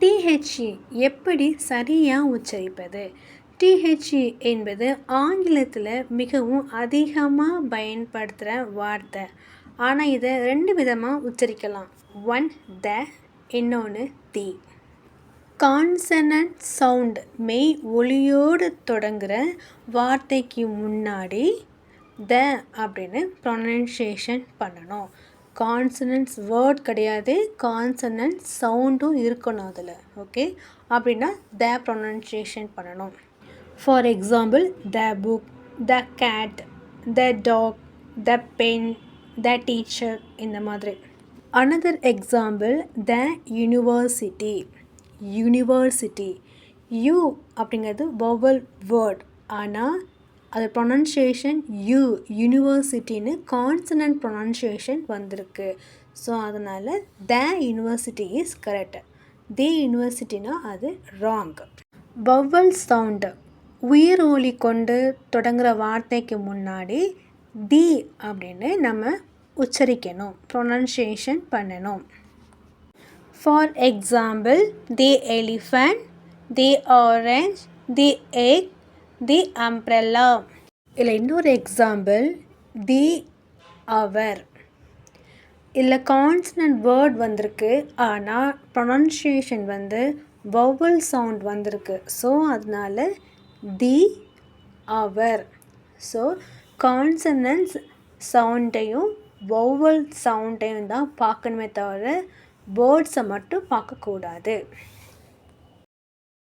THE எப்படி சரியாக உச்சரிப்பது? THE என்பது ஆங்கிலத்தில் மிகவும் அதிகமாக பயன்படுத்துகிற வார்த்தை. ஆனால் இதை 2 விதமாக உச்சரிக்கலாம். ஒன் த, இன்னொன்று தி. கான்சனன்ட் சவுண்ட் மெய் ஒலியோடு தொடங்குகிற வார்த்தைக்கு முன்னாடி த அப்படின்னு ப்ரொனன்சியேஷன் பண்ணணும். கான்சனன்ட்ஸ் வேர்ட் கிடையாது, கான்சனன்ட் சவுண்டும் இருக்கணும் அதில். ஓகே, அப்படின்னா த ப்ரொனன்சியேஷன் பண்ணணும். For example, the book, the cat, the dog, the pen, the teacher, இந்த மாதிரி. Another example, the university. University, U அப்படிங்கிறது வவல் வேர்ட், ஆனால் அது ப்ரொனன்சியேஷன் யூ, யூனிவர்சிட்டின்னு கான்சனன்ட் ப்ரொனன்சியேஷன் வந்திருக்கு. ஸோ அதனால் the university is correct. The யூனிவர்சிட்டினா அது ராங். வவல் சவுண்டு உயிர் ஒலி கொண்டு தொடங்குகிற வார்த்தைக்கு முன்னாடி தி அப்படின்னு நம்ம உச்சரிக்கணும், ப்ரொனன்சியேஷன் பண்ணணும். For example, the elephant, the orange, the egg, the umbrella. இதில் இன்னொரு எக்ஸாம்பிள், தி அவர். இதில் கான்சனன்ட் வேர்ட் வந்திருக்கு, ஆனால் ப்ரொனன்சியேஷன் வவல் சவுண்ட் வந்திருக்கு. ஸோ அதனால் தி அவர். ஸோ கான்சனன்ட்ஸ் சவுண்டையும் வவல் சவுண்டையும் தான் பார்க்கணுமே தவிர வேர்ட்ஸை மட்டும் பார்க்கக்கூடாது.